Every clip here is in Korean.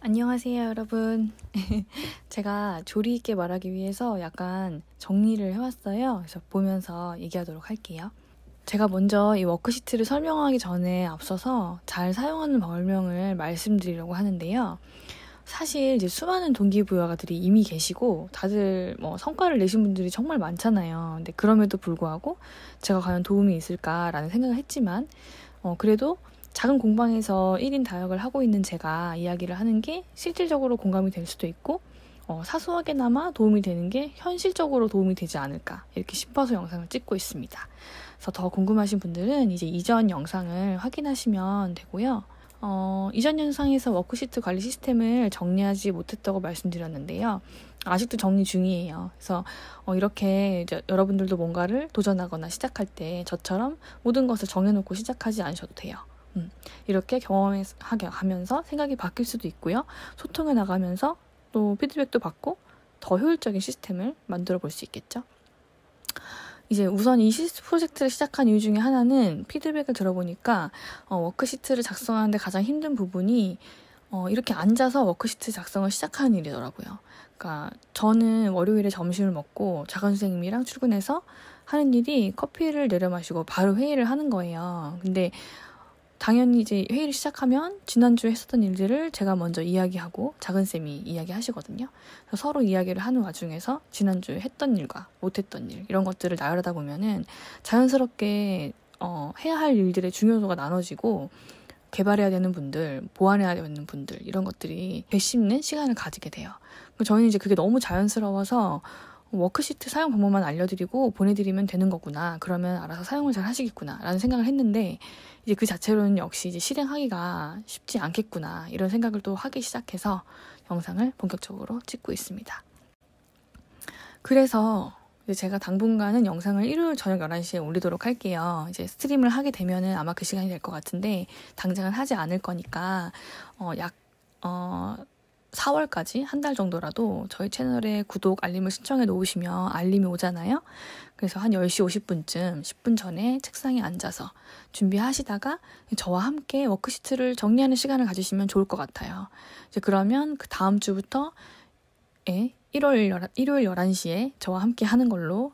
안녕하세요, 여러분. 제가 조리 있게 말하기 위해서 약간 정리를 해왔어요. 그래서 보면서 얘기하도록 할게요. 제가 먼저 이 워크시트를 설명하기 전에 앞서서 잘 사용하는 법명을 말씀드리려고 하는데요. 사실 이제 수많은 동기부여가들이 이미 계시고 다들 성과를 내신 분들이 정말 많잖아요. 근데 그럼에도 불구하고 제가 과연 도움이 있을까라는 생각을 했지만 그래도 작은 공방에서 1인 다역을 하고 있는 제가 이야기를 하는 게 실질적으로 공감이 될 수도 있고 사소하게나마 도움이 되는 게 현실적으로 도움이 되지 않을까 이렇게 싶어서 영상을 찍고 있습니다. 그래서 더 궁금하신 분들은 이제 이전 영상을 확인하시면 되고요. 이전 영상에서 워크시트 관리 시스템을 정리하지 못했다고 말씀드렸는데요. 아직도 정리 중이에요. 그래서 이렇게 이제 여러분들도 뭔가를 도전하거나 시작할 때 저처럼 모든 것을 정해놓고 시작하지 않으셔도 돼요. 이렇게 경험하게 하면서 생각이 바뀔 수도 있고요. 소통해 나가면서 또 피드백도 받고 더 효율적인 시스템을 만들어 볼 수 있겠죠. 이제 우선 이 프로젝트를 시작한 이유 중에 하나는 피드백을 들어보니까 워크시트를 작성하는데 가장 힘든 부분이 이렇게 앉아서 워크시트 작성을 시작하는 일이더라고요. 그러니까 저는 월요일에 점심을 먹고 작은 선생님이랑 출근해서 하는 일이 커피를 내려 마시고 바로 회의를 하는 거예요. 근데 당연히 이제 회의를 시작하면 지난주에 했었던 일들을 제가 먼저 이야기하고 작은쌤이 이야기하시거든요. 그래서 서로 이야기를 하는 와중에서 지난주에 했던 일과 못했던 일 이런 것들을 나열하다 보면은 자연스럽게 해야 할 일들의 중요도가 나눠지고 개발해야 되는 분들, 보완해야 되는 분들 이런 것들이 되씹는 시간을 가지게 돼요. 저희는 이제 그게 너무 자연스러워서 워크시트 사용 방법만 알려드리고 보내드리면 되는 거구나. 그러면 알아서 사용을 잘 하시겠구나. 라는 생각을 했는데, 이제 그 자체로는 역시 이제 실행하기가 쉽지 않겠구나. 이런 생각을 또 하기 시작해서 영상을 본격적으로 찍고 있습니다. 그래서 이제 제가 당분간은 영상을 일요일 저녁 11시에 올리도록 할게요. 이제 스트림을 하게 되면은 아마 그 시간이 될 것 같은데, 당장은 하지 않을 거니까, 4월까지 한 달 정도라도 저희 채널에 구독, 알림을 신청해 놓으시면 알림이 오잖아요. 그래서 한 10시 50분쯤 10분 전에 책상에 앉아서 준비하시다가 저와 함께 워크시트를 정리하는 시간을 가지시면 좋을 것 같아요. 이제 그러면 그 다음 주부터 일요일 11시에 저와 함께 하는 걸로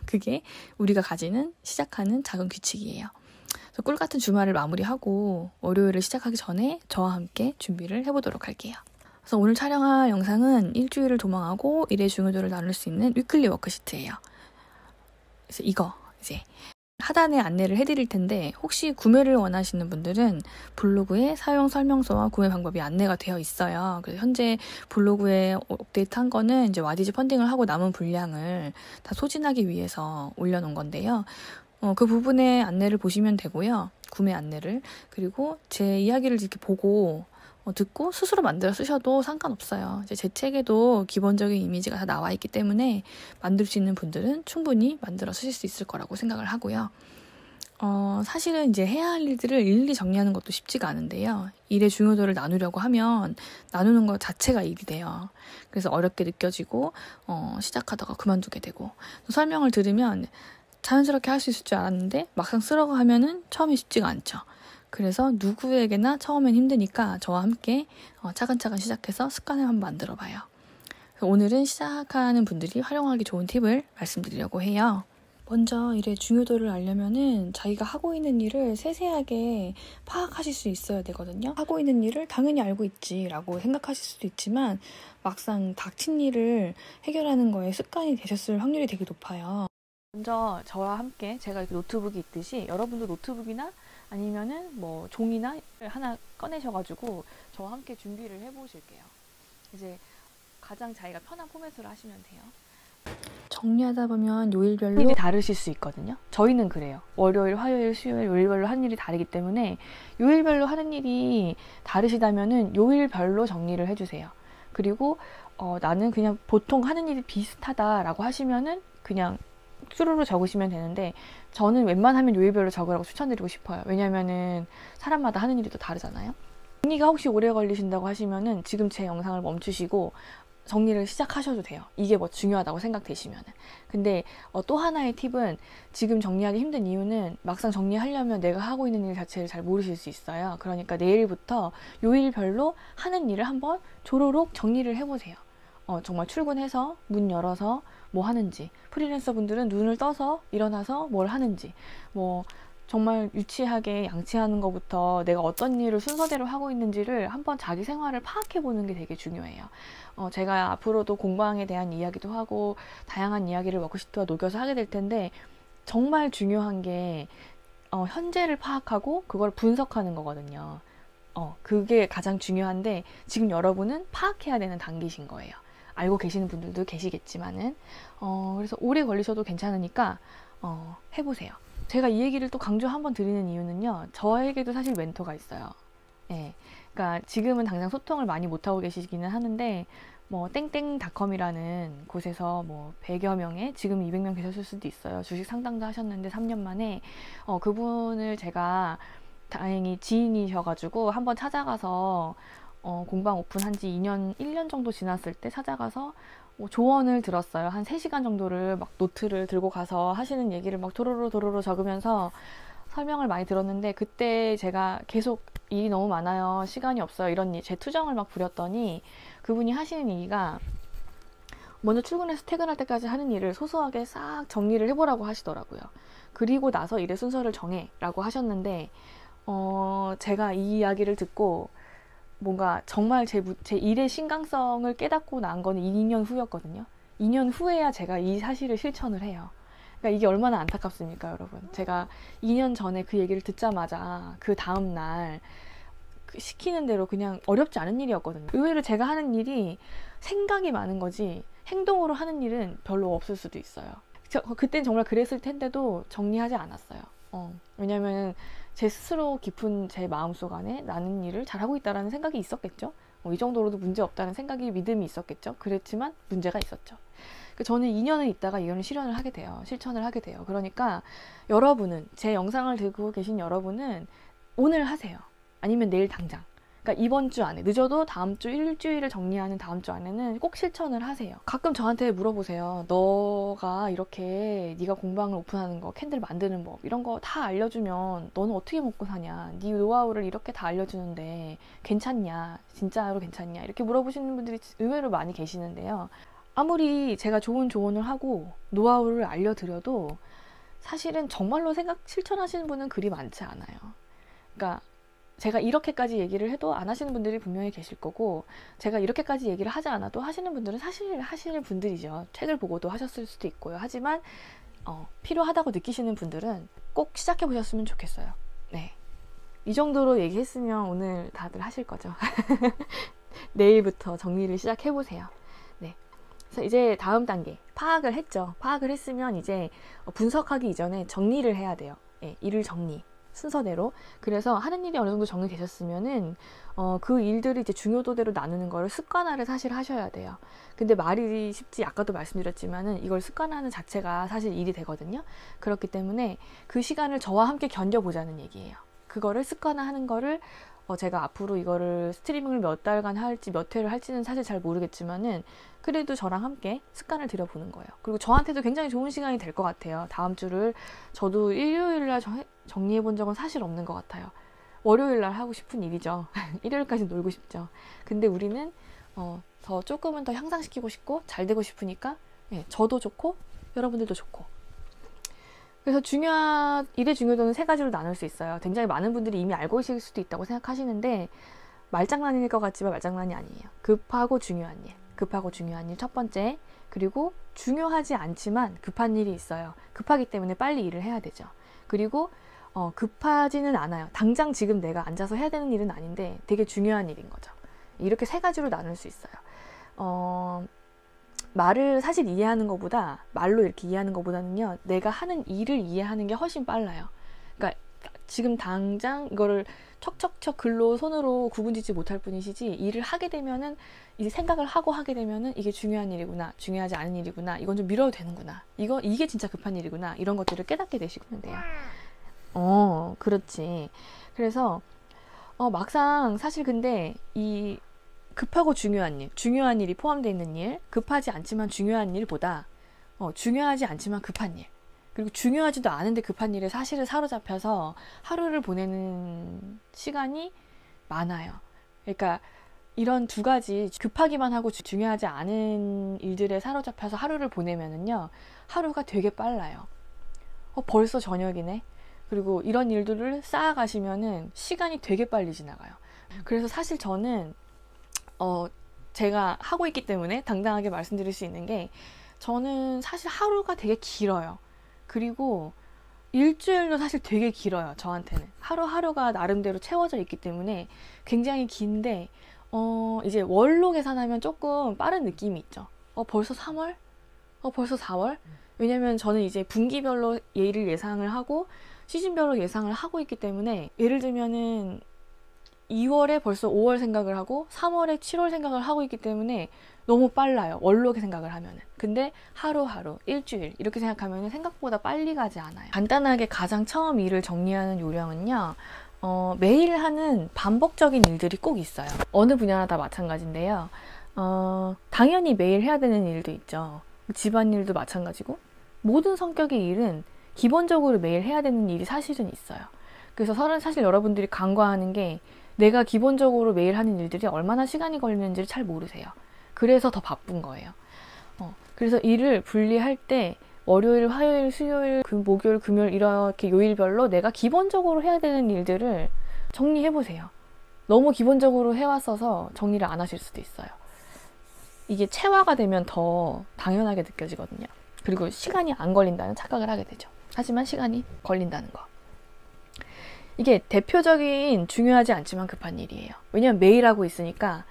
그게 우리가 시작하는 작은 규칙이에요. 그래서 꿀같은 주말을 마무리하고 월요일을 시작하기 전에 저와 함께 준비를 해보도록 할게요. 그래서 오늘 촬영할 영상은 일주일을 도망하고 일의 중요도를 나눌 수 있는 위클리 워크시트예요. 그래서 이거 이제 하단에 안내를 해드릴 텐데 혹시 구매를 원하시는 분들은 블로그에 사용 설명서와 구매 방법이 안내가 되어 있어요. 그래서 현재 블로그에 업데이트한 거는 이제 와디즈 펀딩을 하고 남은 분량을 다 소진하기 위해서 올려놓은 건데요. 그 부분에 안내를 보시면 되고요. 구매 안내를. 그리고 제 이야기를 이렇게 보고 듣고 스스로 만들어 쓰셔도 상관없어요. 이제 제 책에도 기본적인 이미지가 다 나와 있기 때문에 만들 수 있는 분들은 충분히 만들어 쓰실 수 있을 거라고 생각을 하고요. 사실은 이제 해야 할 일들을 일일이 정리하는 것도 쉽지가 않은데요. 일의 중요도를 나누려고 하면 나누는 것 자체가 일이 돼요. 그래서 어렵게 느껴지고 시작하다가 그만두게 되고 설명을 들으면 자연스럽게 할 수 있을 줄 알았는데 막상 쓰려고 하면은 처음에 쉽지가 않죠. 그래서 누구에게나 처음엔 힘드니까 저와 함께 차근차근 시작해서 습관을 한번 만들어봐요. 오늘은 시작하는 분들이 활용하기 좋은 팁을 말씀드리려고 해요. 먼저 일의 중요도를 알려면은 자기가 하고 있는 일을 세세하게 파악하실 수 있어야 되거든요. 하고 있는 일을 당연히 알고 있지라고 생각하실 수도 있지만 막상 닥친 일을 해결하는 거에 습관이 되셨을 확률이 되게 높아요. 먼저 저와 함께 제가 이렇게 노트북이 있듯이 여러분도 노트북이나 아니면은 종이나 하나 꺼내셔가지고 저와 함께 준비를 해보실게요. 이제 가장 자기가 편한 포맷으로 하시면 돼요. 정리하다 보면 요일별로 일이 다르실 수 있거든요. 저희는 그래요. 월요일, 화요일, 수요일, 요일별로 하는 일이 다르기 때문에 요일별로 하는 일이 다르시다면은 요일별로 정리를 해주세요. 그리고 나는 그냥 보통 하는 일이 비슷하다라고 하시면은 그냥 쭈루루 적으시면 되는데 저는 웬만하면 요일별로 적으라고 추천드리고 싶어요. 왜냐면은 사람마다 하는 일이 또 다르잖아요. 정리가 혹시 오래 걸리신다고 하시면은 지금 제 영상을 멈추시고 정리를 시작하셔도 돼요. 이게 뭐 중요하다고 생각되시면은. 근데 또 하나의 팁은, 지금 정리하기 힘든 이유는 막상 정리하려면 내가 하고 있는 일 자체를 잘 모르실 수 있어요. 그러니까 내일부터 요일별로 하는 일을 한번 조로록 정리를 해보세요. 정말 출근해서 문 열어서 뭐 하는지, 프리랜서 분들은 눈을 떠서 일어나서 뭘 하는지, 뭐 정말 유치하게 양치하는 것부터 내가 어떤 일을 순서대로 하고 있는지를 한번 자기 생활을 파악해 보는 게 되게 중요해요. 제가 앞으로도 공방에 대한 이야기도 하고 다양한 이야기를 워크시트와 녹여서 하게 될 텐데, 정말 중요한 게 현재를 파악하고 그걸 분석하는 거거든요. 그게 가장 중요한데, 지금 여러분은 파악해야 되는 단계신 거예요. 알고 계시는 분들도 계시겠지만은. 그래서 오래 걸리셔도 괜찮으니까 해보세요. 제가 이 얘기를 또 강조 한번 드리는 이유는요, 저에게도 사실 멘토가 있어요. 예. 그러니까 지금은 당장 소통을 많이 못하고 계시기는 하는데, 뭐 땡땡닷컴이라는 곳에서 뭐 100여 명에, 지금 200명 계셨을 수도 있어요. 주식 상담도 하셨는데 3년 만에 그분을 제가 다행히 지인이셔가지고 한번 찾아가서 공방 오픈한 지 1년 정도 지났을 때 찾아가서 조언을 들었어요. 한 3시간 정도를 막 노트를 들고 가서 하시는 얘기를 막 도로로 적으면서 설명을 많이 들었는데, 그때 제가 계속 일이 너무 많아요, 시간이 없어요, 이런 제 투정을 막 부렸더니, 그분이 하시는 얘기가, 먼저 출근해서 퇴근할 때까지 하는 일을 소소하게 싹 정리를 해보라고 하시더라고요. 그리고 나서 일의 순서를 정해 라고 하셨는데, 제가 이 이야기를 듣고 뭔가 정말 제 일의 심각성을 깨닫고 난 거는 2년 후였거든요. 2년 후에야 제가 이 사실을 실천을 해요. 그러니까 이게 얼마나 안타깝습니까, 여러분. 제가 2년 전에 그 얘기를 듣자마자 그 다음날 시키는 대로 그냥 어렵지 않은 일이었거든요. 의외로 제가 하는 일이 생각이 많은 거지 행동으로 하는 일은 별로 없을 수도 있어요. 그땐 정말 그랬을 텐데도 정리하지 않았어요. 왜냐면 제 스스로 깊은 제 마음속 안에 나는 일을 잘하고 있다는 생각이 있었겠죠. 이 정도로도 문제 없다는 생각이, 믿음이 있었겠죠. 그랬지만 문제가 있었죠. 저는 2년을 있다가 이거는 실천을 하게 돼요. 그러니까 여러분은, 제 영상을 듣고 계신 여러분은 오늘 하세요. 아니면 내일 당장. 그러니까 이번 주 안에, 늦어도 다음 주 일주일을 정리하는 다음 주 안에는 꼭 실천을 하세요. 가끔 저한테 물어보세요. 너가 이렇게 네가 공방을 오픈하는 거, 캔들 만드는 법, 이런 거 다 알려주면 너는 어떻게 먹고 사냐? 네 노하우를 이렇게 다 알려주는데 괜찮냐? 진짜로 괜찮냐? 이렇게 물어보시는 분들이 의외로 많이 계시는데요. 아무리 제가 좋은 조언을 하고 노하우를 알려드려도 사실은 정말로 실천하시는 분은 그리 많지 않아요. 그러니까 제가 이렇게까지 얘기를 해도 안 하시는 분들이 분명히 계실 거고, 제가 이렇게까지 얘기를 하지 않아도 하시는 분들은 사실 하시는 분들이죠. 책을 보고도 하셨을 수도 있고요. 하지만 필요하다고 느끼시는 분들은 꼭 시작해 보셨으면 좋겠어요. 네, 이 정도로 얘기했으면 오늘 다들 하실 거죠. 내일부터 정리를 시작해 보세요. 네, 그래서 이제 다음 단계, 파악을 했죠. 파악을 했으면 이제 분석하기 이전에 정리를 해야 돼요. 네, 일을 정리, 순서대로. 그래서 하는 일이 어느 정도 정리되셨으면은 그 일들을 이제 중요도대로 나누는 거를 습관화를 사실 하셔야 돼요. 근데 말이 쉽지, 아까도 말씀드렸지만은 이걸 습관화하는 자체가 사실 일이 되거든요. 그렇기 때문에 그 시간을 저와 함께 견뎌보자는 얘기예요. 그거를 습관화하는 거를 제가 앞으로 이거를 스트리밍을 몇 달간 할지 몇 회를 할지는 사실 잘 모르겠지만은, 그래도 저랑 함께 습관을 들여보는 거예요. 그리고 저한테도 굉장히 좋은 시간이 될 것 같아요. 다음 주를 저도 일요일날 정리해 본 적은 사실 없는 것 같아요. 월요일날 하고 싶은 일이죠. 일요일까지 놀고 싶죠. 근데 우리는 더 조금은 더 향상시키고 싶고 잘 되고 싶으니까, 저도 좋고 여러분들도 좋고. 그래서 일의 중요도는 3가지로 나눌 수 있어요. 굉장히 많은 분들이 이미 알고 계실 수도 있다고 생각하시는데, 말장난일 것 같지만 말장난이 아니에요. 급하고 중요한 일. 급하고 중요한 일 첫 번째. 그리고 중요하지 않지만 급한 일이 있어요. 급하기 때문에 빨리 일을 해야 되죠. 그리고 급하지는 않아요. 당장 지금 내가 앉아서 해야 되는 일은 아닌데 되게 중요한 일인 거죠. 이렇게 3가지로 나눌 수 있어요. 말을 사실 이해하는 것보다, 말로 이렇게 이해하는 것보다는요, 내가 하는 일을 이해하는 게 훨씬 빨라요. 그러니까 지금 당장 이거를 척척척 글로 손으로 구분짓지 못할 뿐이시지, 일을 하게 되면은, 이 생각을 하게 되면은 이게 중요한 일이구나, 중요하지 않은 일이구나, 이건 좀 미뤄도 되는구나, 이게 진짜 급한 일이구나, 이런 것들을 깨닫게 되시면 돼요. 그렇지. 그래서 막상 사실 근데 급하고 중요한 일이 포함되어 있는 일, 급하지 않지만 중요한 일보다 중요하지 않지만 급한 일, 그리고 중요하지도 않은데 급한 일에 사실을 사로잡혀서 하루를 보내는 시간이 많아요. 그러니까 이런 두 가지, 급하기만 하고 중요하지 않은 일들에 사로잡혀서 하루를 보내면은요, 하루가 되게 빨라요. 벌써 저녁이네. 그리고 이런 일들을 쌓아가시면은 시간이 되게 빨리 지나가요. 그래서 사실 저는 제가 하고 있기 때문에 당당하게 말씀드릴 수 있는 게, 저는 사실 하루가 되게 길어요. 그리고 일주일도 사실 되게 길어요. 저한테는 하루하루가 나름대로 채워져 있기 때문에 굉장히 긴데, 이제 월로 계산하면 조금 빠른 느낌이 있죠. 벌써 3월? 벌써 4월? 왜냐면 저는 이제 분기별로 일을 예상을 하고 시즌별로 예상을 하고 있기 때문에, 예를 들면은 2월에 벌써 5월 생각을 하고 3월에 7월 생각을 하고 있기 때문에 너무 빨라요. 월로 생각을 하면은. 근데 하루하루, 일주일 이렇게 생각하면은 생각보다 빨리 가지 않아요. 간단하게 가장 처음 일을 정리하는 요령은요, 매일 하는 반복적인 일들이 꼭 있어요. 어느 분야나 다 마찬가지인데요. 당연히 매일 해야 되는 일도 있죠. 집안일도 마찬가지고, 모든 성격의 일은 기본적으로 매일 해야 되는 일이 사실은 있어요. 그래서 사실 여러분들이 간과하는 게, 내가 기본적으로 매일 하는 일들이 얼마나 시간이 걸리는지를 잘 모르세요. 그래서 더 바쁜 거예요. 그래서 일을 분리할 때 월요일, 화요일, 수요일, 목요일, 금요일 이렇게 요일별로 내가 기본적으로 해야 되는 일들을 정리해보세요. 너무 기본적으로 해왔어서 정리를 안 하실 수도 있어요. 이게 체화가 되면 더 당연하게 느껴지거든요. 그리고 시간이 안 걸린다는 착각을 하게 되죠. 하지만 시간이 걸린다는 거. 이게 대표적인 중요하지 않지만 급한 일이에요. 왜냐면 매일 하고 있으니까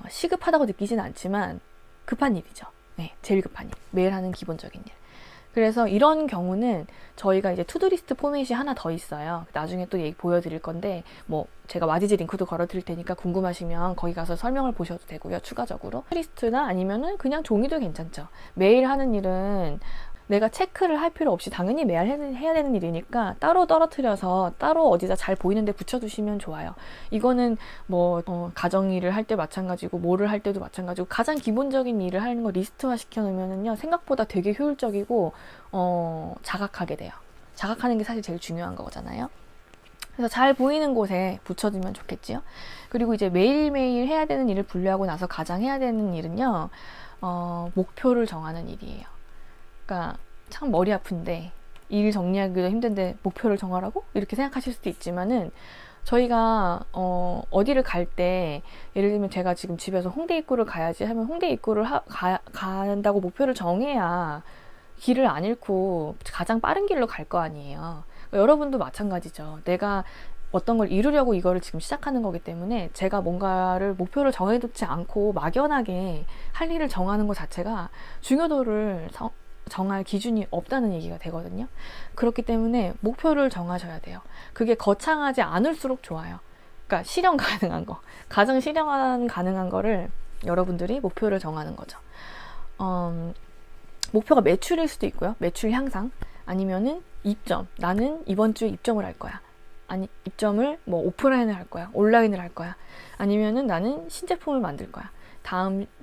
시급하다고 느끼진 않지만 급한 일이죠. 네, 제일 급한 일. 매일 하는 기본적인 일. 그래서 이런 경우는 저희가 이제 투두리스트 포맷이 하나 더 있어요. 나중에 또 보여드릴 건데, 제가 와디즈 링크도 걸어드릴 테니까 궁금하시면 거기 가서 설명을 보셔도 되고요. 추가적으로 투리스트나 아니면은 그냥 종이도 괜찮죠. 매일 하는 일은 내가 체크를 할 필요 없이 당연히 매일 해야 되는 일이니까 따로 떨어뜨려서 따로 어디다 잘 보이는데 붙여두시면 좋아요. 이거는 가정일을 할 때 마찬가지고, 뭐를 할 때도 마찬가지고, 가장 기본적인 일을 하는 거 리스트화 시켜놓으면은요, 생각보다 되게 효율적이고 자각하게 돼요. 자각하는 게 사실 제일 중요한 거잖아요. 그래서 잘 보이는 곳에 붙여두면 좋겠지요. 그리고 이제 매일매일 해야 되는 일을 분류하고 나서 가장 해야 되는 일은요, 목표를 정하는 일이에요. 그러니까 참 머리 아픈데, 일 정리하기도 힘든데 목표를 정하라고? 이렇게 생각하실 수도 있지만은, 저희가 어디를 갈 때, 예를 들면 제가 지금 집에서 홍대 입구를 가야지 하면 홍대 입구를 간다고 목표를 정해야 길을 안 잃고 가장 빠른 길로 갈 거 아니에요. 여러분도 마찬가지죠. 내가 어떤 걸 이루려고 이거를 지금 시작하는 거기 때문에, 제가 뭔가를 목표를 정해두지 않고 막연하게 할 일을 정하는 것 자체가 중요도를 정할 기준이 없다는 얘기가 되거든요. 그렇기 때문에 목표를 정하셔야 돼요. 그게 거창하지 않을수록 좋아요. 그러니까 실현 가능한 거, 가장 실현 가능한 거를 여러분들이 목표를 정하는 거죠. 목표가 매출일 수도 있고요. 매출 향상, 아니면은 입점. 나는 이번 주에 입점을 할 거야. 아니, 입점을 오프라인을 할 거야, 온라인을 할 거야, 아니면은 나는 신제품을 만들 거야.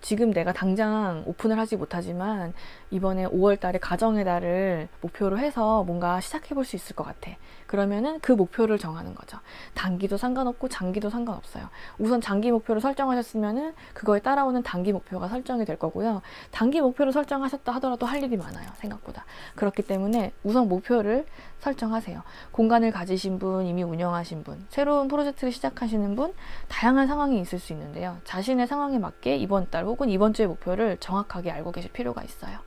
지금 내가 당장 오픈을 하지 못하지만 이번에 5월 달에 가정의 달을 목표로 해서 뭔가 시작해 볼 수 있을 것 같아. 그러면은 그 목표를 정하는 거죠. 단기도 상관없고 장기도 상관없어요. 우선 장기 목표를 설정하셨으면은 그거에 따라오는 단기 목표가 설정이 될 거고요. 단기 목표를 설정하셨다 하더라도 할 일이 많아요, 생각보다. 그렇기 때문에 우선 목표를 설정하세요. 공간을 가지신 분, 이미 운영하신 분, 새로운 프로젝트를 시작하시는 분, 다양한 상황이 있을 수 있는데요. 자신의 상황에 맞게 이번 달 혹은 이번 주의 목표를 정확하게 알고 계실 필요가 있어요.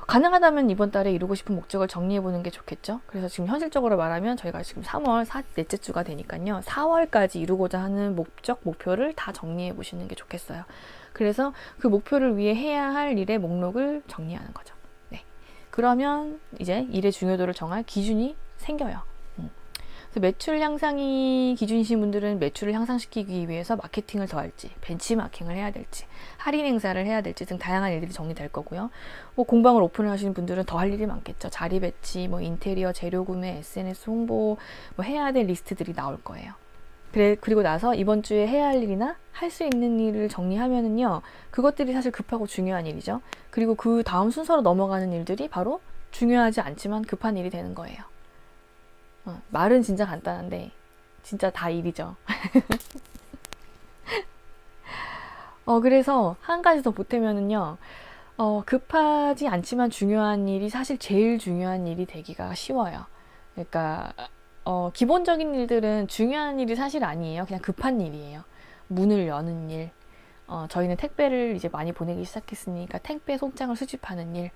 가능하다면 이번 달에 이루고 싶은 목적을 정리해보는 게 좋겠죠. 그래서 지금 현실적으로 말하면 저희가 지금 3월 넷째 주가 되니까요, 4월까지 이루고자 하는 목표를 다 정리해 보시는 게 좋겠어요. 그래서 그 목표를 위해 해야 할 일의 목록을 정리하는 거죠. 네. 그러면 이제 일의 중요도를 정할 기준이 생겨요. 그래서 매출 향상이 기준이신 분들은 매출을 향상시키기 위해서 마케팅을 더 할지, 벤치마킹을 해야 될지, 할인 행사를 해야 될지 등 다양한 일들이 정리될 거고요. 공방을 오픈을 하시는 분들은 더 할 일이 많겠죠. 자리 배치, 인테리어, 재료 구매, SNS 홍보, 해야 될 리스트들이 나올 거예요. 그리고 나서 이번 주에 해야 할 일이나 할 수 있는 일을 정리하면은요, 그것들이 사실 급하고 중요한 일이죠. 그리고 그 다음 순서로 넘어가는 일들이 바로 중요하지 않지만 급한 일이 되는 거예요. 말은 진짜 간단한데 진짜 다 일이죠. 그래서 한 가지 더 보태면은요, 급하지 않지만 중요한 일이 사실 제일 중요한 일이 되기가 쉬워요. 그러니까 기본적인 일들은 중요한 일이 사실 아니에요. 그냥 급한 일이에요. 문을 여는 일, 저희는 택배를 이제 많이 보내기 시작했으니까 택배 송장을 수집하는 일,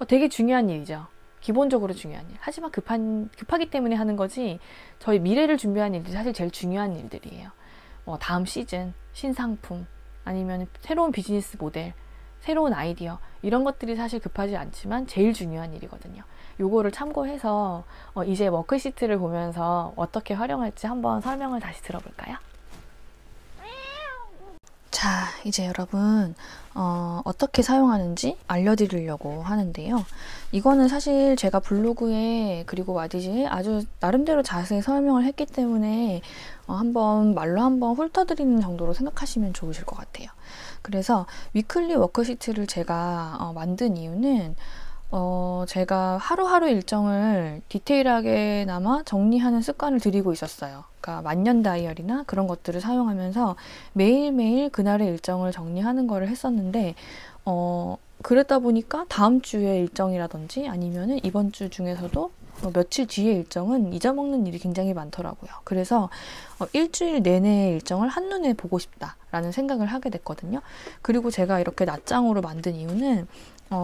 되게 중요한 일이죠. 기본적으로 중요한 일. 하지만 급하기 때문에 하는 거지, 저희 미래를 준비하는 일들이 사실 제일 중요한 일들이에요. 다음 시즌, 신상품, 아니면 새로운 비즈니스 모델, 새로운 아이디어, 이런 것들이 사실 급하지 않지만 제일 중요한 일이거든요. 요거를 참고해서 이제 워크시트를 보면서 어떻게 활용할지 한번 설명을 다시 들어볼까요? 자, 이제 여러분 어떻게 사용하는지 알려드리려고 하는데요. 이거는 사실 제가 블로그에 그리고 와디즈에 아주 나름대로 자세히 설명을 했기 때문에 말로 한번 훑어드리는 정도로 생각하시면 좋으실 것 같아요. 그래서 위클리 워크시트를 제가 만든 이유는 제가 하루하루 일정을 디테일하게나마 정리하는 습관을 들이고 있었어요. 그러니까 만년 다이어리나 그런 것들을 사용하면서 매일매일 그날의 일정을 정리하는 거를 했었는데, 그러다 보니까 다음 주의 일정이라든지 아니면은 이번 주 중에서도 며칠 뒤의 일정은 잊어먹는 일이 굉장히 많더라고요. 그래서 일주일 내내의 일정을 한눈에 보고 싶다라는 생각을 하게 됐거든요. 그리고 제가 이렇게 낱장으로 만든 이유는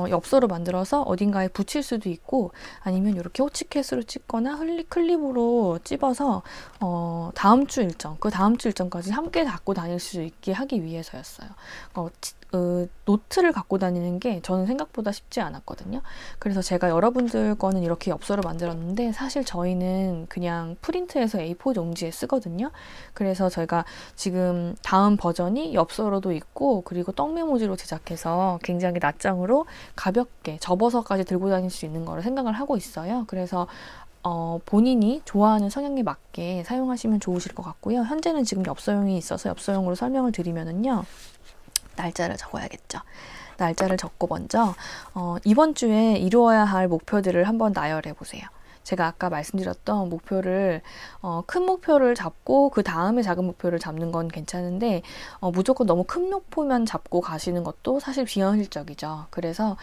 엽서로 만들어서 어딘가에 붙일 수도 있고, 아니면 이렇게 호치켓으로 찍거나 클립으로 찝어서 다음 주 일정, 그 다음 주 일정까지 함께 갖고 다닐 수 있게 하기 위해서였어요. 노트를 갖고 다니는 게 저는 생각보다 쉽지 않았거든요. 그래서 제가 여러분들 거는 이렇게 엽서로 만들었는데, 사실 저희는 그냥 프린트해서 A4 용지에 쓰거든요. 그래서 저희가 지금 다음 버전이 엽서로도 있고, 그리고 떡메모지로 제작해서 굉장히 낱장으로 가볍게 접어서까지 들고 다닐 수 있는 거를 생각을 하고 있어요. 그래서 본인이 좋아하는 성향에 맞게 사용하시면 좋으실 것 같고요. 현재는 지금 엽서용이 있어서 엽서용으로 설명을 드리면은요, 날짜를 적어야겠죠. 날짜를 적고 먼저 이번 주에 이루어야 할 목표들을 한번 나열해 보세요. 제가 아까 말씀드렸던 목표를 큰 목표를 잡고 그 다음에 작은 목표를 잡는 건 괜찮은데, 무조건 너무 큰 목표만 잡고 가시는 것도 사실 비현실적이죠. 그래서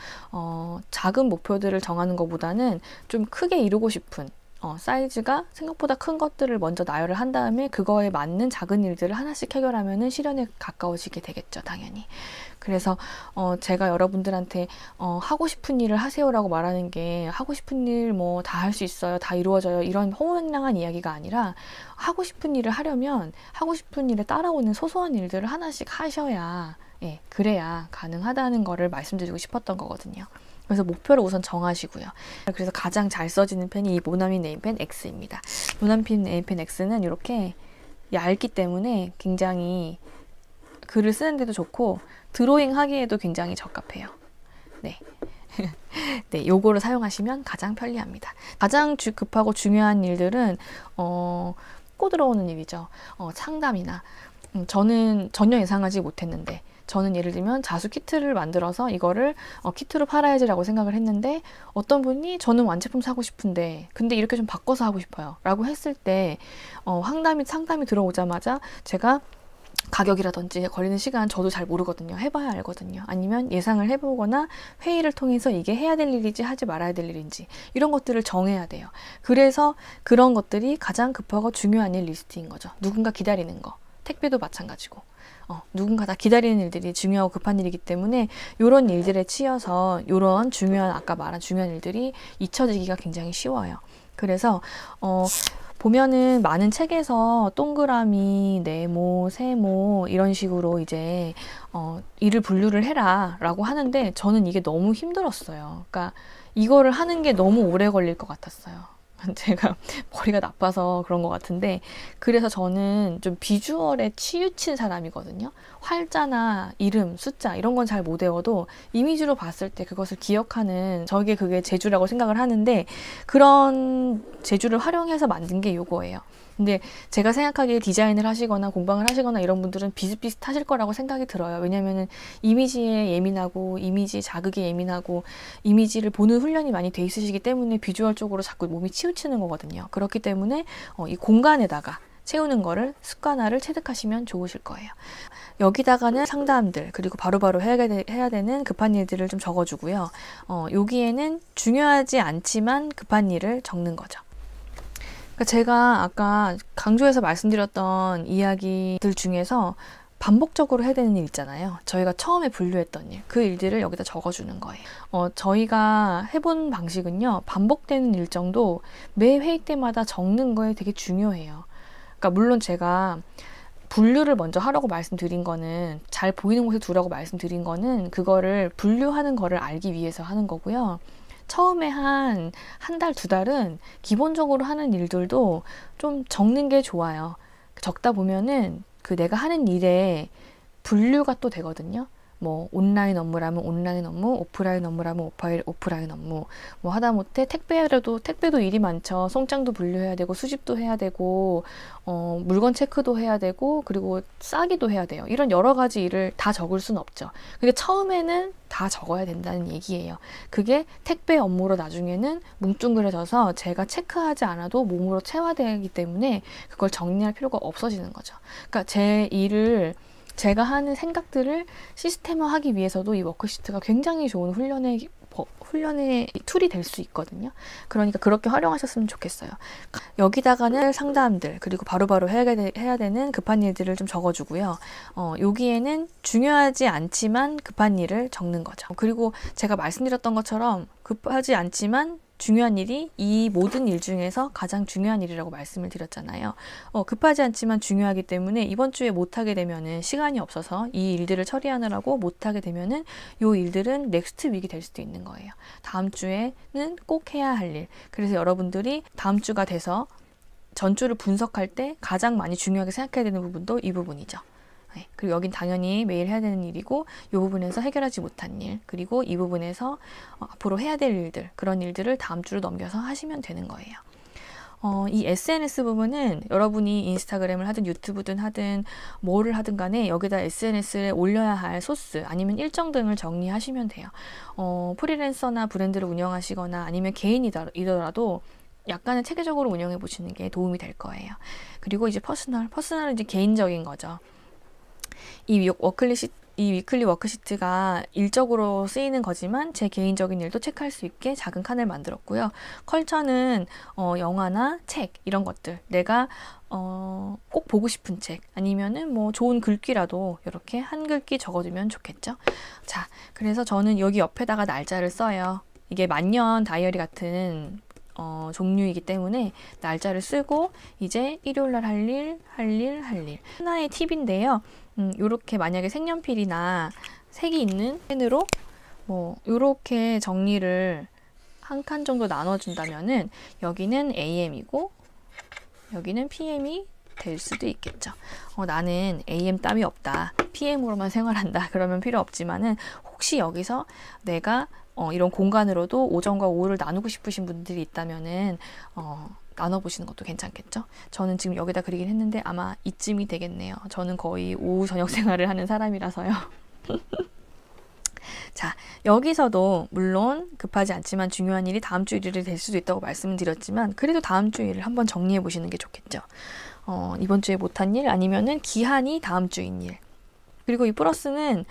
작은 목표들을 정하는 것보다는 좀 크게 이루고 싶은 사이즈가 생각보다 큰 것들을 먼저 나열을 한 다음에 그거에 맞는 작은 일들을 하나씩 해결하면은 실현에 가까워지게 되겠죠, 당연히. 그래서 제가 여러분들한테 하고 싶은 일을 하세요라고 말하는 게, 하고 싶은 일 뭐 다 할 수 있어요, 다 이루어져요, 이런 허무맹랑한 이야기가 아니라, 하고 싶은 일을 하려면 하고 싶은 일에 따라오는 소소한 일들을 하나씩 하셔야, 그래야 가능하다는 거를 말씀드리고 싶었던 거거든요. 그래서 목표를 우선 정하시고요. 그래서 가장 잘 써지는 펜이 이 모나미 네임펜 X입니다. 모나미 네임펜 X는 이렇게 얇기 때문에 굉장히 글을 쓰는데도 좋고 드로잉 하기에도 굉장히 적합해요. 네. 네, 요거를 사용하시면 가장 편리합니다. 가장 급하고 중요한 일들은 꼭 들어오는 일이죠. 상담이나 저는 전혀 예상하지 못했는데, 저는 예를 들면 자수 키트를 만들어서 이거를 키트로 팔아야지라고 생각을 했는데, 어떤 분이 저는 완제품 사고 싶은데 근데 이렇게 좀 바꿔서 하고 싶어요 라고 했을 때 상담이 들어오자마자 제가 가격이라든지 걸리는 시간 저도 잘 모르거든요. 해봐야 알거든요. 아니면 예상을 해보거나 회의를 통해서 이게 해야 될 일인지 하지 말아야 될 일인지 이런 것들을 정해야 돼요. 그래서 그런 것들이 가장 급하고 중요한 일 리스트인 거죠. 누군가 기다리는 거, 택배도 마찬가지고 누군가 다 기다리는 일들이 중요하고 급한 일이기 때문에 이런 일들에 치여서 이런 아까 말한 중요한 일들이 잊혀지기가 굉장히 쉬워요. 그래서 보면은 많은 책에서 동그라미, 네모, 세모 이런 식으로 이제 일을 분류를 해라 라고 하는데, 저는 이게 너무 힘들었어요. 그러니까 이거를 하는 게 너무 오래 걸릴 것 같았어요. 제가 머리가 나빠서 그런 것 같은데, 그래서 저는 좀 비주얼에 치우친 사람이거든요. 활자나 이름, 숫자 이런 건 잘 못 외워도 이미지로 봤을 때 그것을 기억하는, 저에게 그게 재주라고 생각을 하는데, 그런 재주를 활용해서 만든 게 요거예요. 근데 제가 생각하기에 디자인을 하시거나 공방을 하시거나 이런 분들은 비슷비슷하실 거라고 생각이 들어요. 왜냐면은 이미지에 예민하고 이미지 자극에 예민하고 이미지를 보는 훈련이 많이 돼 있으시기 때문에 비주얼 쪽으로 자꾸 몸이 치우치는 거거든요. 그렇기 때문에 이 공간에다가 채우는 거를 습관화를 체득하시면 좋으실 거예요. 여기다가는 상담들, 그리고 바로바로 해야 되는 급한 일들을 좀 적어주고요. 여기에는 중요하지 않지만 급한 일을 적는 거죠. 제가 아까 강조해서 말씀드렸던 이야기들 중에서 반복적으로 해야 되는 일 있잖아요. 저희가 처음에 분류했던 일, 그 일들을 여기다 적어주는 거예요. 저희가 해본 방식은요, 반복되는 일정도 매 회의 때마다 적는 거에 되게 중요해요. 그러니까 물론 제가 분류를 먼저 하라고 말씀드린 거는, 잘 보이는 곳에 두라고 말씀드린 거는 그거를 분류하는 거를 알기 위해서 하는 거고요. 처음에 한 달, 2달은 기본적으로 하는 일들도 좀 적는 게 좋아요. 적다 보면은 그 내가 하는 일에 분류가 또 되거든요. 뭐 온라인 업무라면 온라인 업무, 오프라인 업무라면 오프라인 업무, 뭐 하다못해 택배도 일이 많죠. 송장도 분류해야 되고 수집도 해야 되고 물건 체크도 해야 되고 그리고 싸기도 해야 돼요. 이런 여러 가지 일을 다 적을 수는 없죠. 근데 처음에는 다 적어야 된다는 얘기예요. 그게 택배 업무로 나중에는 뭉뚱그려져서 제가 체크하지 않아도 몸으로 체화되기 때문에 그걸 정리할 필요가 없어지는 거죠. 그러니까 제 일을, 제가 하는 생각들을 시스템화하기 위해서도 이 워크시트가 굉장히 좋은 훈련의 툴이 될 수 있거든요. 그러니까 그렇게 활용하셨으면 좋겠어요. 여기다가는 상담들, 그리고 바로바로 해야 되는 급한 일들을 좀 적어주고요. 여기에는 중요하지 않지만 급한 일을 적는 거죠. 그리고 제가 말씀드렸던 것처럼 급하지 않지만 중요한 일이 이 모든 일 중에서 가장 중요한 일이라고 말씀을 드렸잖아요. 급하지 않지만 중요하기 때문에 이번 주에 못하게 되면은, 시간이 없어서 이 일들을 처리하느라고 못하게 되면은 요 일들은 넥스트 윅이 될 수도 있는 거예요. 다음 주에는 꼭 해야 할 일. 그래서 여러분들이 다음 주가 돼서 전주를 분석할 때 가장 많이 중요하게 생각해야 되는 부분도 이 부분이죠. 그리고 여긴 당연히 매일 해야 되는 일이고, 이 부분에서 해결하지 못한 일, 그리고 이 부분에서 앞으로 해야 될 일들, 그런 일들을 다음 주로 넘겨서 하시면 되는 거예요. 이 SNS 부분은 여러분이 인스타그램을 하든 유튜브든 하든 뭐를 하든 간에 여기다 SNS에 올려야 할 소스 아니면 일정 등을 정리하시면 돼요. 프리랜서나 브랜드를 운영하시거나 아니면 개인이더라도 약간은 체계적으로 운영해 보시는 게 도움이 될 거예요. 그리고 이제 퍼스널은 이제 개인적인 거죠. 이 위클리 워크시트가 일적으로 쓰이는 거지만 제 개인적인 일도 체크할 수 있게 작은 칸을 만들었고요. 컬처는 영화나 책 이런 것들, 내가 꼭 보고 싶은 책 아니면은 뭐 좋은 글귀라도 이렇게 한 글귀 적어두면 좋겠죠. 자, 그래서 저는 여기 옆에다가 날짜를 써요. 이게 만년 다이어리 같은 종류이기 때문에 날짜를 쓰고 이제 일요일날 할 일. 하나의 팁인데요. 요렇게 만약에 색연필이나 색이 있는 펜으로 뭐 요렇게 정리를 한 칸 정도 나눠준다면은 여기는 AM이고 여기는 PM이 될 수도 있겠죠. 나는 AM 땀이 없다, PM으로만 생활한다, 그러면 필요 없지만은 혹시 여기서 내가 이런 공간으로도 오전과 오후를 나누고 싶으신 분들이 있다면은 나눠보시는 것도 괜찮겠죠. 저는 지금 여기다 그리긴 했는데 아마 이쯤이 되겠네요. 저는 거의 오후 저녁 생활을 하는 사람이라서요. 자, 여기서도 물론 급하지 않지만 중요한 일이 다음 주 일이 될 수도 있다고 말씀을 드렸지만, 그래도 다음 주 일을 한번 정리해 보시는 게 좋겠죠. 이번 주에 못한 일 아니면은 기한이 다음 주인 일. 그리고 이 플러스는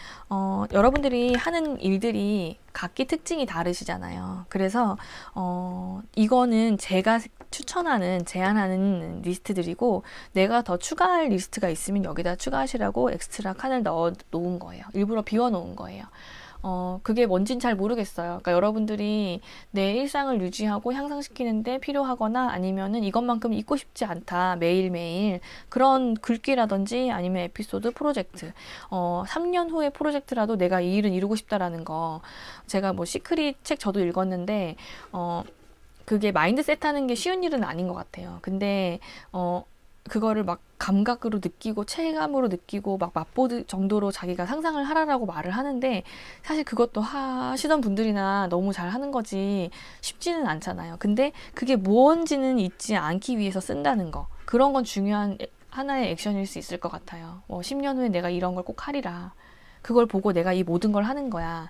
여러분들이 하는 일들이 각기 특징이 다르시잖아요. 그래서 이거는 제가 추천하는, 제안하는 리스트들이고, 내가 더 추가할 리스트가 있으면 여기다 추가하시라고 엑스트라 칸을 넣어 놓은 거예요. 일부러 비워 놓은 거예요. 그게 뭔진 잘 모르겠어요. 그러니까 여러분들이 내 일상을 유지하고 향상시키는데 필요하거나 아니면은 이것만큼 잊고 싶지 않다, 매일매일 그런 글귀라든지 아니면 에피소드, 프로젝트, 3년 후의 프로젝트라도 내가 이 일은 이루고 싶다라는 거. 제가 뭐 시크릿 책 저도 읽었는데 그게 마인드셋 하는 게 쉬운 일은 아닌 것 같아요. 근데 그거를 막 감각으로 느끼고 체감으로 느끼고 막 맛보듯 정도로 자기가 상상을 하라라고 말을 하는데 사실 그것도 하시던 분들이나 너무 잘 하는 거지 쉽지는 않잖아요. 근데 그게 뭔지는 잊지 않기 위해서 쓴다는 거. 그런 건 중요한 하나의 액션일 수 있을 것 같아요. 10년 후에 내가 이런 걸 꼭 하리라. 그걸 보고 내가 이 모든 걸 하는 거야.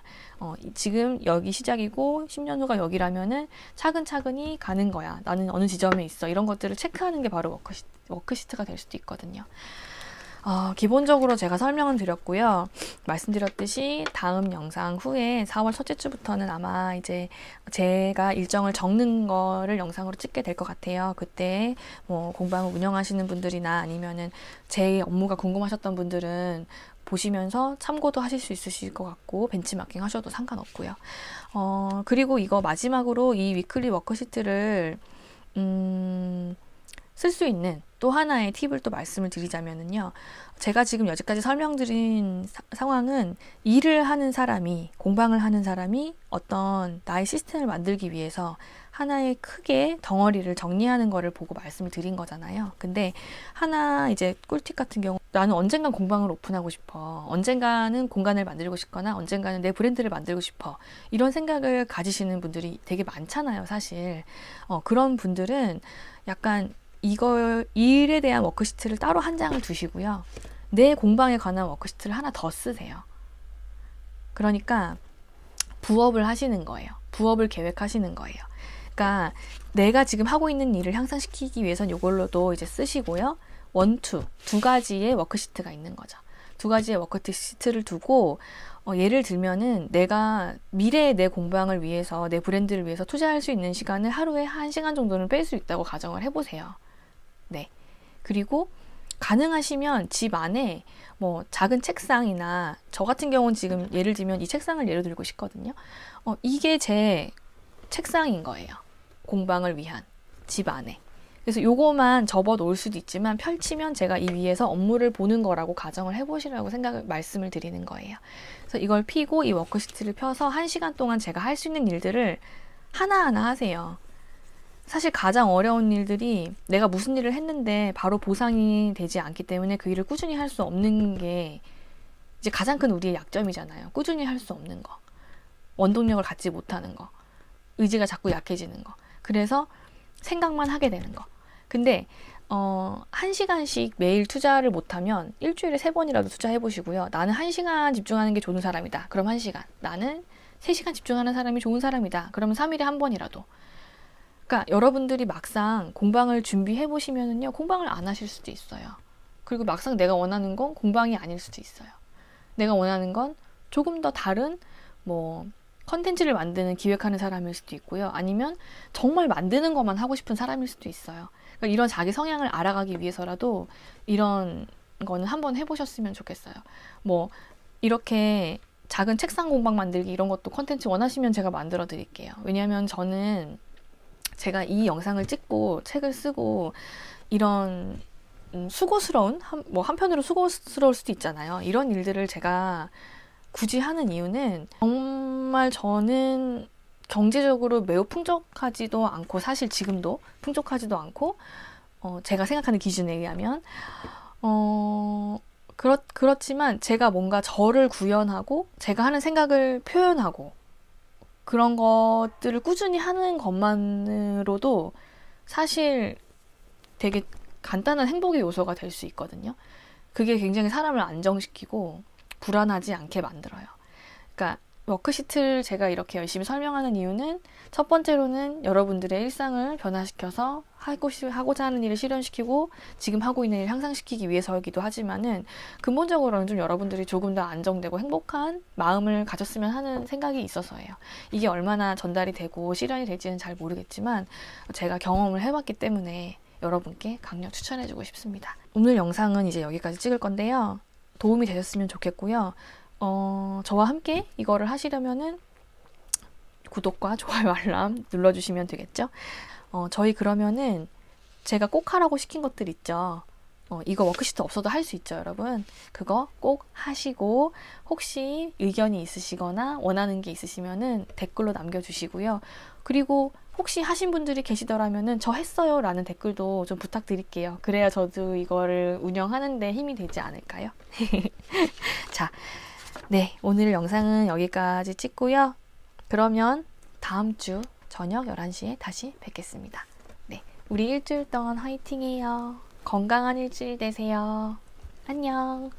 지금 여기 시작이고 10년 후가 여기라면은 차근차근히 가는 거야. 나는 어느 지점에 있어. 이런 것들을 체크하는 게 바로 워크시트가 될 수도 있거든요. 기본적으로 제가 설명은 드렸고요. 말씀드렸듯이 다음 영상 후에 4월 첫째 주부터는 아마 이제 제가 일정을 적는 거를 영상으로 찍게 될 것 같아요. 그때 뭐 공방을 운영하시는 분들이나 아니면은 제 업무가 궁금하셨던 분들은 보시면서 참고도 하실 수 있으실 것 같고 벤치마킹 하셔도 상관없고요. 그리고 이거 마지막으로 이 위클리 워크시트를 쓸 수 있는 또 하나의 팁을 또 말씀을 드리자면은요. 제가 지금 여기까지 설명드린 상황은 일을 하는 사람이, 공방을 하는 사람이 어떤 나의 시스템을 만들기 위해서 하나의 크게 덩어리를 정리하는 거를 보고 말씀을 드린 거잖아요. 근데 하나 이제 꿀팁 같은 경우 나는 언젠간 공방을 오픈하고 싶어. 언젠가는 공간을 만들고 싶거나 언젠가는 내 브랜드를 만들고 싶어. 이런 생각을 가지시는 분들이 되게 많잖아요, 사실. 그런 분들은 약간 일에 대한 워크시트를 따로 한 장을 두시고요. 내 공방에 관한 워크시트를 하나 더 쓰세요. 그러니까 부업을 하시는 거예요. 부업을 계획하시는 거예요. 그러니까 내가 지금 하고 있는 일을 향상시키기 위해선 이걸로도 이제 쓰시고요. 두 가지의 워크시트가 있는 거죠. 두 가지의 워크시트를 두고 예를 들면은 내가 미래의 내 공방을 위해서 내 브랜드를 위해서 투자할 수 있는 시간을 하루에 1시간 정도는 뺄 수 있다고 가정을 해보세요. 네. 그리고 가능하시면 집 안에 뭐 작은 책상이나 저 같은 경우는 지금 예를 들면 이 책상을 예로 들고 싶거든요. 이게 제 책상인 거예요. 공방을 위한 집 안에. 그래서 요거만 접어 놓을 수도 있지만 펼치면 제가 이 위에서 업무를 보는 거라고 가정을 해보시라고 말씀을 드리는 거예요. 그래서 이걸 피고 이 워크시트를 펴서 1시간 동안 제가 할 수 있는 일들을 하나하나 하세요. 사실 가장 어려운 일들이 내가 무슨 일을 했는데 바로 보상이 되지 않기 때문에 그 일을 꾸준히 할 수 없는 게 이제 가장 큰 우리의 약점이잖아요. 꾸준히 할 수 없는 거. 원동력을 갖지 못하는 거. 의지가 자꾸 약해지는 거. 그래서 생각만 하게 되는 거. 근데 1시간씩 매일 투자를 못하면 일주일에 3번이라도 투자해보시고요. 나는 1시간 집중하는 게 좋은 사람이다. 그럼 1시간. 나는 3시간 집중하는 사람이 좋은 사람이다. 그러면 3일에 1번이라도. 그러니까 여러분들이 막상 공방을 준비해보시면은요. 공방을 안 하실 수도 있어요. 그리고 막상 내가 원하는 건 공방이 아닐 수도 있어요. 내가 원하는 건 조금 더 다른 컨텐츠를 만드는 기획하는 사람일 수도 있고요. 아니면 정말 만드는 것만 하고 싶은 사람일 수도 있어요. 그러니까 이런 자기 성향을 알아가기 위해서라도 이런 거는 한번 해보셨으면 좋겠어요. 이렇게 작은 책상 공방 만들기 이런 것도 컨텐츠 원하시면 제가 만들어 드릴게요. 왜냐하면 저는 제가 이 영상을 찍고 책을 쓰고 이런 수고스러운 한편으로 수고스러울 수도 있잖아요. 이런 일들을 제가 굳이 하는 이유는 정말 저는 경제적으로 매우 풍족하지도 않고 사실 지금도 풍족하지도 않고 제가 생각하는 기준에 의하면 그렇지만 제가 뭔가 저를 구현하고 제가 하는 생각을 표현하고 그런 것들을 꾸준히 하는 것만으로도 사실 되게 간단한 행복의 요소가 될 수 있거든요. 그게 굉장히 사람을 안정시키고 불안하지 않게 만들어요. 그러니까 워크시트를 제가 이렇게 열심히 설명하는 이유는 첫 번째로는 여러분들의 일상을 변화시켜서 하고자 하는 일을 실현시키고 지금 하고 있는 일을 향상시키기 위해서이기도 하지만은 근본적으로는 좀 여러분들이 조금 더 안정되고 행복한 마음을 가졌으면 하는 생각이 있어서예요. 이게 얼마나 전달이 되고 실현이 될지는 잘 모르겠지만 제가 경험을 해봤기 때문에 여러분께 강력 추천해주고 싶습니다. 오늘 영상은 이제 여기까지 찍을 건데요. 도움이 되셨으면 좋겠고요. 저와 함께 이거를 하시려면은 구독과 좋아요 알람 눌러주시면 되겠죠. 저희 그러면은 제가 꼭 하라고 시킨 것들 있죠. 이거 워크시트 없어도 할 수 있죠, 여러분. 그거 꼭 하시고 혹시 의견이 있으시거나 원하는 게 있으시면은 댓글로 남겨주시고요. 그리고 혹시 하신 분들이 계시더라면은 저 했어요 라는 댓글도 좀 부탁드릴게요. 그래야 저도 이거를 운영하는데 힘이 되지 않을까요? 자, 네, 오늘 영상은 여기까지 찍고요. 그러면 다음 주 저녁 11시에 다시 뵙겠습니다. 네, 우리 일주일 동안 화이팅해요. 건강한 일주일 되세요. 안녕.